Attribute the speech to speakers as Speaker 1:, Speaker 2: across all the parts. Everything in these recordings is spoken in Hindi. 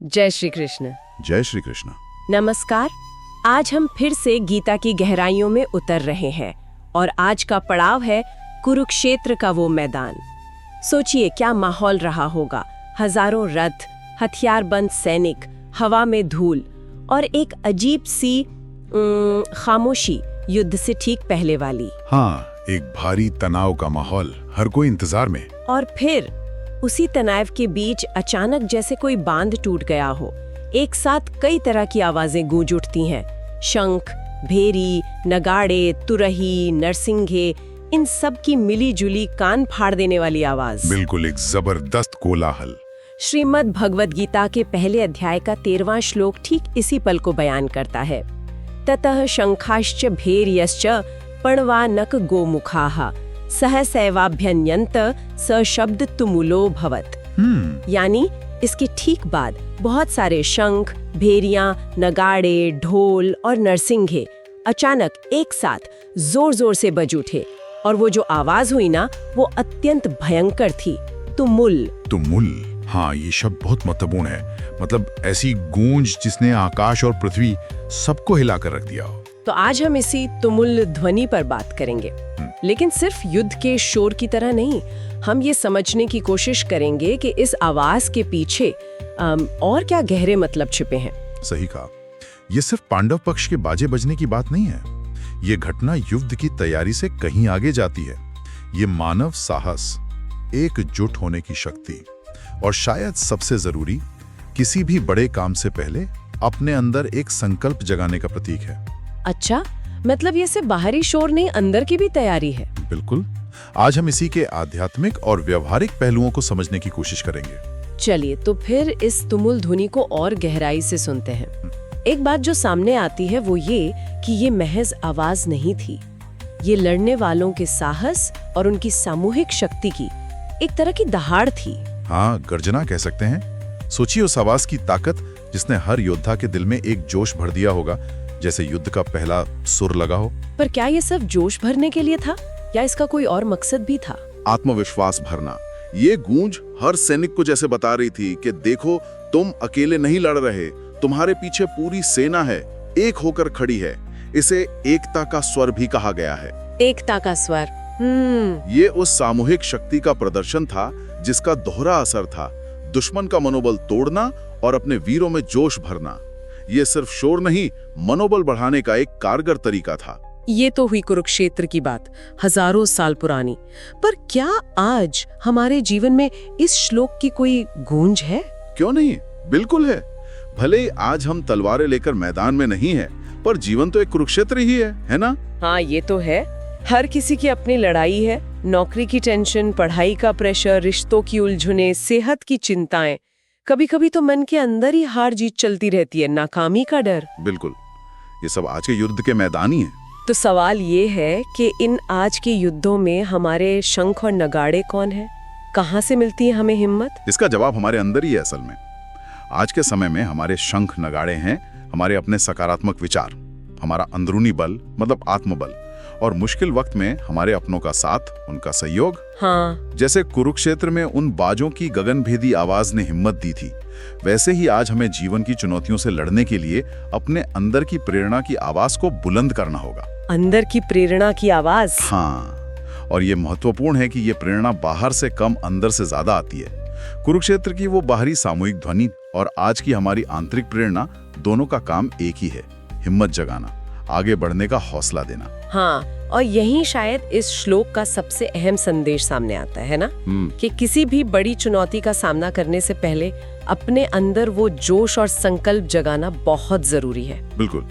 Speaker 1: जय श्री कृष्ण।
Speaker 2: जय श्री कृष्ण।
Speaker 1: नमस्कार। आज हम फिर से गीता की गहराइयों में उतर रहे हैं और आज का पड़ाव है कुरुक्षेत्र का वो मैदान। सोचिए क्या माहौल रहा होगा। हजारों रथ, हथियारबंद सैनिक, हवा में धूल और एक अजीब सी खामोशी युद्ध से ठीक पहले वाली।
Speaker 2: हाँ, एक भारी तनाव का माहौल, हर कोई इंतजार में।
Speaker 1: और फिर उसी तनाव के बीच अचानक जैसे कोई बांध टूट गया हो। एक साथ कई तरह की आवाजें गूंज उठती हैं। शंख, भेरी, नगाड़े, तुरही, नरसिंघे, इन सब की मिली जुली कान फाड़ देने वाली आवाज।
Speaker 2: बिल्कुल एक जबरदस्त कोलाहल।
Speaker 1: श्रीमद् भगवद गीता के पहले अध्याय का 13वां श्लोक ठीक इसी पल को बयान करता है। ततः शंखाश्च भैर्यश्च पणवानक गोमुखाः सहसैवाभ्यन्यन्त स शब्द तुमुलो भवत। यानी इसके ठीक बाद बहुत सारे शंख, भेरियां, नगाड़े, ढोल और नरसिंघे अचानक एक साथ जोर जोर से बज उठे और वो जो आवाज हुई ना, वो अत्यंत भयंकर थी। तुमुल।
Speaker 2: हाँ, ये शब्द बहुत महत्वपूर्ण है। मतलब ऐसी गूंज जिसने आकाश और पृथ्वी सबको हिलाकर रख दिया हो।
Speaker 1: तो आज हम इसी तुमुल ध्वनि पर बात करेंगे, लेकिन सिर्फ युद्ध के शोर की तरह नहीं। हम ये समझने की कोशिश करेंगे कि इस आवाज के पीछे और क्या गहरे मतलब छिपे हैं।
Speaker 2: सही कहा। ये सिर्फ पांडव पक्ष के बाजे बजने की बात नहीं है। ये घटना युद्ध की तैयारी से कहीं आगे जाती है। ये मानव साहस, एकजुट होने की शक्ति और शायद सबसे जरूरी, किसी भी बड़े काम से पहले अपने अंदर एक संकल्प जगाने का प्रतीक है।
Speaker 1: अच्छा, मतलब ये सिर्फ बाहरी शोर नहीं, अंदर की भी तैयारी है।
Speaker 2: बिल्कुल। आज हम इसी के आध्यात्मिक और व्यवहारिक पहलुओं को समझने की कोशिश करेंगे।
Speaker 1: चलिए तो फिर इस तुमुल ध्वनि को और गहराई से सुनते हैं। एक बात जो सामने आती है वो ये कि ये महज आवाज नहीं थी। ये लड़ने वालों के साहस और उनकी सामूहिक शक्ति की एक तरह की दहाड़ थी।
Speaker 2: हाँ, गर्जना कह सकते हैं। सोचिए उस आवाज की ताकत जिसने हर योद्धा के दिल में एक जोश भर दिया होगा, जैसे युद्ध का पहला सुर लगा हो।
Speaker 1: पर क्या ये सिर्फ जोश भरने के लिए था या इसका कोई और मकसद भी था?
Speaker 3: आत्मविश्वास भरना। ये गूंज हर सैनिक को जैसे बता रही थी कि देखो, तुम अकेले नहीं लड़ रहे, तुम्हारे पीछे पूरी सेना है, एक होकर खड़ी है। इसे एकता का स्वर भी कहा गया है।
Speaker 1: एकता का स्वर।
Speaker 3: ये उस सामूहिक शक्ति का प्रदर्शन था जिसका दोहरा असर था, दुश्मन का मनोबल तोड़ना और अपने वीरों में जोश भरना। ये सिर्फ शोर नहीं, मनोबल बढ़ाने का एक कारगर तरीका था।
Speaker 1: ये तो हुई कुरुक्षेत्र की बात, हजारों साल पुरानी। पर क्या आज हमारे जीवन में इस श्लोक की कोई गूंज है?
Speaker 3: क्यों नहीं, बिल्कुल है। भले ही आज हम तलवारें लेकर मैदान में नहीं है, पर जीवन तो एक कुरुक्षेत्र ही है ना?
Speaker 1: हाँ, ये तो है। हर किसी की अपनी लड़ाई है। नौकरी की टेंशन, पढ़ाई का प्रेशर, रिश्तों की उलझने, सेहत की चिंताएं। कभी कभी तो मन के अंदर ही हार जीत चलती रहती है, नाकामी का डर।
Speaker 3: बिल्कुल, ये सब आज के युद्ध के मैदान ही है।
Speaker 1: तो सवाल ये है कि इन आज के युद्धों में हमारे शंख और नगाड़े कौन है? कहाँ से मिलती है हमें हिम्मत?
Speaker 3: इसका जवाब हमारे अंदर ही है। असल में आज के समय में हमारे शंख नगाड़े हैं हमारे अपने सकारात्मक विचार, हमारा अंदरूनी बल मतलब आत्मबल, और मुश्किल वक्त में हमारे अपनों का साथ, उनका सहयोग।
Speaker 1: हाँ,
Speaker 3: जैसे कुरुक्षेत्र में उन बाजों की गगनभेदी आवाज ने हिम्मत दी थी, वैसे ही आज हमें जीवन की चुनौतियों से लड़ने के लिए अपने अंदर की प्रेरणा की आवाज को बुलंद करना होगा।
Speaker 1: अंदर की प्रेरणा की आवाज।
Speaker 3: हाँ, और ये महत्वपूर्ण है कि ये प्रेरणा बाहर से कम अंदर से ज्यादा आती है। कुरुक्षेत्र की वो बाहरी सामूहिक ध्वनि और आज की हमारी आंतरिक प्रेरणा, दोनों का काम एक ही है, हिम्मत जगाना, आगे बढ़ने का हौसला देना।
Speaker 1: हाँ, और यही शायद इस श्लोक का सबसे अहम संदेश सामने आता है ना, कि किसी भी बड़ी चुनौती का सामना करने से पहले अपने अंदर वो जोश और संकल्प जगाना बहुत जरूरी है।
Speaker 3: बिल्कुल,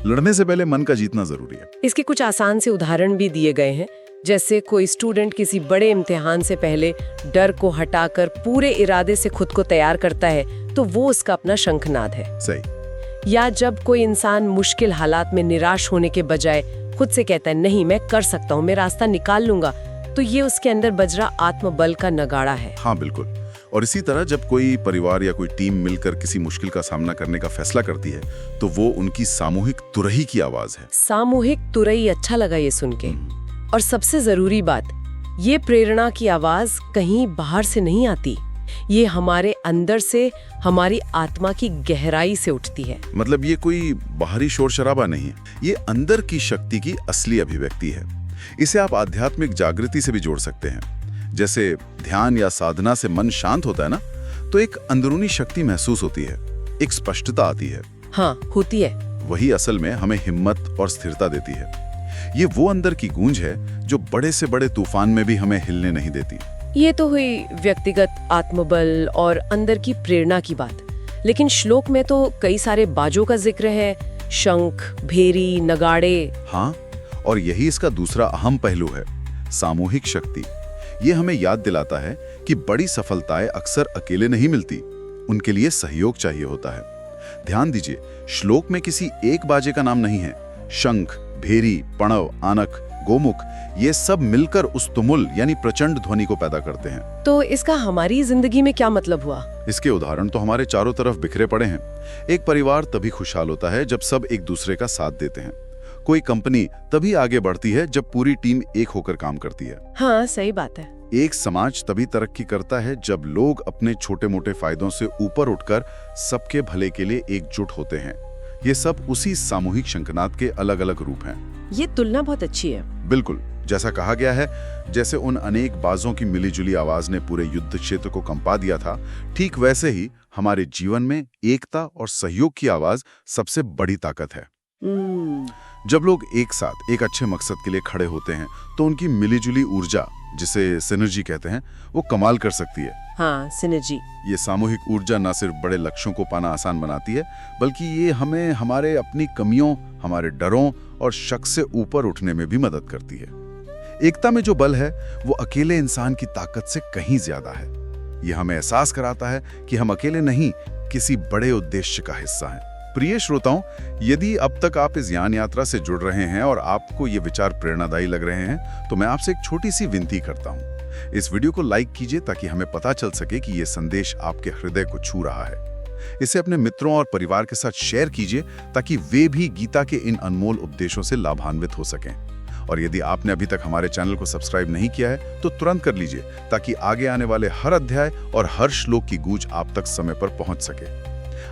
Speaker 3: लड़ने से पहले मन का जीतना जरूरी है।
Speaker 1: इसके कुछ आसान से उदाहरण भी दिए गए हैं। जैसे कोई स्टूडेंट किसी बड़े इम्तिहान से पहले डर को हटाकर पूरे इरादे से खुद को तैयार करता है, तो वो उसका अपना शंखनाद है।
Speaker 3: सही।
Speaker 1: या जब कोई इंसान मुश्किल हालात में निराश होने के बजाय खुद से कहता है, नहीं मैं कर सकता हूँ, मैं रास्ता निकाल लूंगा, तो ये उसके अंदर बज रहा आत्मबल का नगाड़ा है।
Speaker 3: हाँ बिल्कुल। और इसी तरह जब कोई परिवार या कोई टीम मिलकर किसी मुश्किल का सामना करने का फैसला करती है, तो वो उनकी सामूहिक तुरही की आवाज है।
Speaker 1: सामूहिक तुरही, अच्छा लगा ये सुन के। और सबसे जरूरी बात, ये प्रेरणा की आवाज कहीं बाहर से नहीं आती, ये हमारे अंदर से, हमारी आत्मा की गहराई से उठती है।
Speaker 3: मतलब ये कोई बाहरी शोर शराबा नहीं है, ये अंदर की शक्ति की असली अभिव्यक्ति है। इसे आप आध्यात्मिक जागृति से भी जोड़ सकते हैं। जैसे ध्यान या साधना से मन शांत होता है ना, तो एक अंदरूनी शक्ति महसूस होती है, एक स्पष्टता आती है।
Speaker 1: हाँ, होती है।
Speaker 3: वही असल में हमें हिम्मत और स्थिरता देती है। ये वो अंदर की गूंज है जो बड़े से बड़े तूफान में भी हमें हिलने नहीं देती।
Speaker 1: ये तो हुई व्यक्तिगत आत्मबल और अंदर की प्रेरणा की बात, लेकिन श्लोक में तो कई सारे बाजों का जिक्र है, शंख, भेरी, नगाड़े।
Speaker 3: हाँ, और यही इसका दूसरा अहम पहलू है, सामूहिक शक्ति। ये हमें याद दिलाता है कि बड़ी सफलताएं अक्सर अकेले नहीं मिलती, उनके लिए सहयोग चाहिए होता है। ध्यान दीजिए, श्लोक में किसी एक बाजे का नाम नहीं है। शंख, भेरी, पणव, आनक, गोमुख, ये सब मिलकर उस तुमुल यानी प्रचंड ध्वनि को पैदा करते हैं।
Speaker 1: तो इसका हमारी जिंदगी में क्या मतलब हुआ?
Speaker 3: इसके उदाहरण तो हमारे चारों तरफ बिखरे पड़े हैं। एक परिवार तभी खुशहाल होता है जब सब एक दूसरे का साथ देते हैं। कोई कंपनी तभी आगे बढ़ती है जब पूरी टीम एक होकर काम करती है।
Speaker 1: हाँ, सही बात है।
Speaker 3: एक समाज तभी तरक्की करता है जब लोग अपने छोटे मोटे फायदों से ऊपर उठकर सबके भले के लिए एकजुट होते हैं। ये सब उसी सामूहिक शंखनाद के अलग अलग रूप हैं।
Speaker 1: ये तुलना बहुत अच्छी है।
Speaker 3: बिल्कुल, जैसा कहा गया है, जैसे उन अनेक बाजों की मिलीजुली आवाज ने पूरे युद्ध क्षेत्र को कंपा दिया था, ठीक वैसे ही हमारे जीवन में एकता और सहयोग की आवाज सबसे बड़ी ताकत है। जब लोग एक साथ एक अच्छे मकसद के लिए खड़े होते हैं तो उनकी मिलीजुली ऊर्जा, जिसे सिनर्जी कहते हैं, वो कमाल कर सकती है।
Speaker 1: हाँ, सिनर्जी।
Speaker 3: ये सामूहिक ऊर्जा न सिर्फ बड़े लक्ष्यों को पाना आसान बनाती है, बल्कि ये हमें हमारे अपनी कमियों, हमारे डरों और शक से ऊपर उठने में भी मदद करती है। एकता में जो बल है वो अकेले इंसान की ताकत से कहीं ज्यादा है। ये हमें एहसास कराता है कि हम अकेले नहीं, किसी बड़े उद्देश्य का हिस्सा हैं। प्रिय श्रोताओं, यदि अब तक आप इस ज्ञान यात्रा से जुड़ रहे हैं और आपको ये विचार प्रेरणादायी लग रहे हैं, तो मैं आपसे एक छोटी सी विनती करता हूँ। इस वीडियो को लाइक कीजिए ताकि हमें पता चल सके कि ये संदेश आपके हृदय को छू रहा है। इसे अपने मित्रों और परिवार के साथ शेयर कीजिए ताकि वे भी गीता के इन अनमोल उपदेशों से लाभान्वित हो सकें। और यदि आपने अभी तक हमारे चैनल को सब्सक्राइब नहीं किया है तो तुरंत कर लीजिए ताकि आगे आने वाले हर अध्याय और हर श्लोक की गूंज आप तक समय पर पहुंच सके।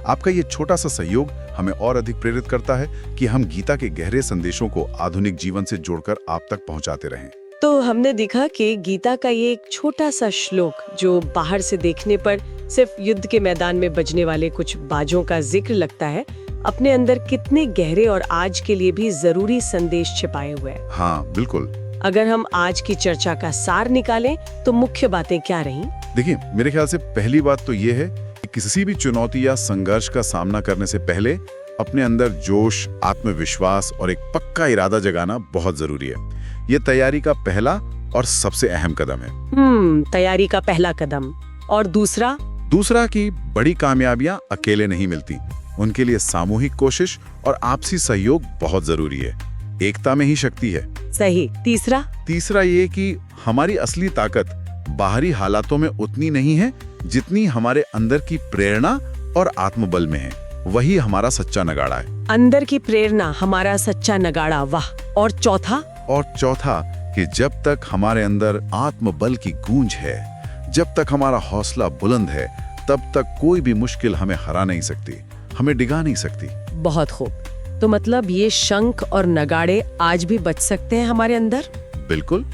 Speaker 3: आपका ये छोटा सा सहयोग हमें और अधिक प्रेरित करता है कि हम गीता के गहरे संदेशों को आधुनिक जीवन से जोड़कर आप तक पहुंचाते रहें।
Speaker 1: तो हमने देखा कि गीता का ये एक छोटा सा श्लोक, जो बाहर से देखने पर सिर्फ युद्ध के मैदान में बजने वाले कुछ बाजों का जिक्र लगता है, अपने अंदर कितने गहरे और आज के लिए भी जरूरी संदेश छिपाए हुए हैं।
Speaker 3: हाँ, बिल्कुल।
Speaker 1: अगर हम आज की चर्चा का सार निकालें तो मुख्य बातें क्या रहीं?
Speaker 3: देखिए, मेरे ख्याल से पहली बात तो ये है कि किसी भी चुनौती या संघर्ष का सामना करने से पहले अपने अंदर जोश, आत्मविश्वास और एक पक्का इरादा जगाना बहुत जरूरी है। ये तैयारी का पहला और सबसे अहम कदम है।
Speaker 1: तैयारी का पहला कदम। और दूसरा कि बड़ी कामयाबियां अकेले नहीं मिलती, उनके लिए सामूहिक कोशिश और आपसी सहयोग बहुत जरूरी है। एकता में ही शक्ति है। सही। तीसरा ये कि हमारी असली ताकत बाहरी हालातों में उतनी नहीं है जितनी हमारे अंदर की प्रेरणा और आत्मबल में है। वही हमारा सच्चा नगाड़ा है। अंदर की प्रेरणा हमारा सच्चा नगाड़ा। वाह। और चौथा
Speaker 3: कि जब तक हमारे अंदर आत्मबल की गूंज है, जब तक हमारा हौसला बुलंद है, तब तक कोई भी मुश्किल हमें हरा नहीं सकती, हमें डिगा नहीं सकती।
Speaker 1: बहुत खूब। तो मतलब ये शंख और नगाड़े आज भी बच सकते हैं हमारे अंदर?
Speaker 3: बिल्कुल।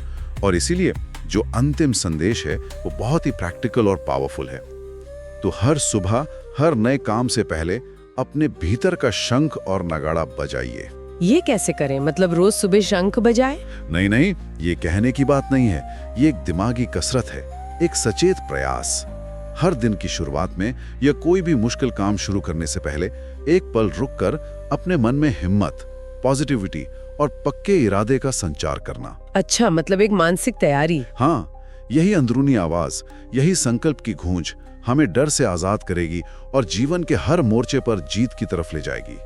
Speaker 3: और इसीलिए जो अंतिम संदेश है वो बहुत ही प्रैक्टिकल और पावरफुल है। तो हर सुबह, हर नए काम से पहले अपने भीतर का शंख और नगाड़ा बजाइए।
Speaker 1: ये कैसे करें? मतलब रोज सुबह शंख बजाए?
Speaker 3: नहीं, ये कहने की बात नहीं है। ये एक दिमागी कसरत है, एक सचेत प्रयास। हर दिन की शुरुआत में या कोई भी मुश्किल काम शुरू करने से पहले एक पल रुककर अपने मन में हिम्मत, पॉजिटिविटी और पक्के इरादे का संचार करना।
Speaker 1: अच्छा, मतलब एक मानसिक तैयारी।
Speaker 3: हाँ, यही अंदरूनी आवाज, यही संकल्प की गूंज हमें डर से आजाद करेगी और जीवन के हर मोर्चे पर जीत की तरफ ले जाएगी।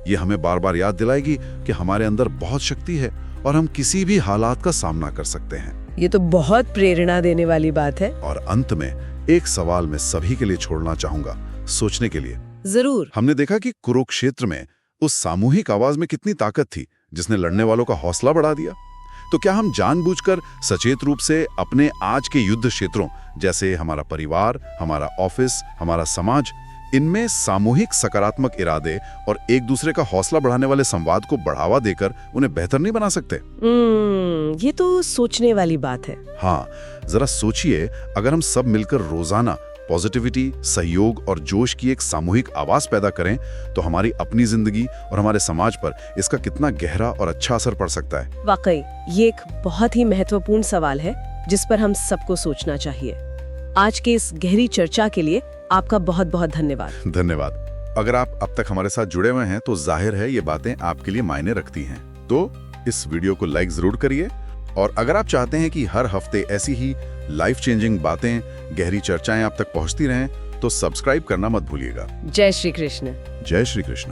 Speaker 3: ये हमें बार बार याद दिलाएगी कि हमारे अंदर बहुत शक्ति है और हम किसी भी हालात का सामना कर सकते हैं।
Speaker 1: ये तो बहुत प्रेरणा देने वाली बात है।
Speaker 3: और अंत में एक सवाल मैं सभी के लिए छोड़ना चाहूंगा, सोचने के लिए।
Speaker 1: जरूर।
Speaker 3: हमने देखा कि कुरुक्षेत्र में उस सामूहिक आवाज में कितनी ताकत थी जिसने लड़ने वालों का हौसला बढ़ा दिया। तो क्या हम जानबूझकर सचेत रूप से अपने आज के युद्ध क्षेत्रों जैसे हमारा परिवार, हमारा ऑफिस, हमारा समाज, इनमें सामूहिक सकारात्मक इरादे और एक दूसरे का हौसला बढ़ाने वाले संवाद को बढ़ावा देकर उन्हें बेहतर नहीं बना सकते?
Speaker 1: ये तो सोचने वाली बात है।
Speaker 3: हाँ, जरा सोचिए, अगर हम सब मिलकर रोजाना पॉजिटिविटी, सहयोग और जोश की एक सामूहिक आवाज पैदा करें तो हमारी अपनी जिंदगी और हमारे समाज पर इसका कितना गहरा और अच्छा असर पड़ सकता है।
Speaker 1: वाकई ये एक बहुत ही महत्वपूर्ण सवाल है जिस पर हम सबको सोचना चाहिए। आज के इस गहरी चर्चा के लिए आपका बहुत बहुत धन्यवाद।
Speaker 3: धन्यवाद। अगर आप अब तक हमारे साथ जुड़े हुए हैं तो जाहिर है ये बातें आपके लिए मायने रखती हैं। तो इस वीडियो को लाइक जरूर करिए, और अगर आप चाहते हैं कि हर हफ्ते ऐसी ही लाइफ चेंजिंग बातें, गहरी चर्चाएं आप तक पहुंचती रहें तो सब्सक्राइब करना मत भूलिएगा।
Speaker 1: जय श्री कृष्ण।
Speaker 3: जय श्री कृष्ण।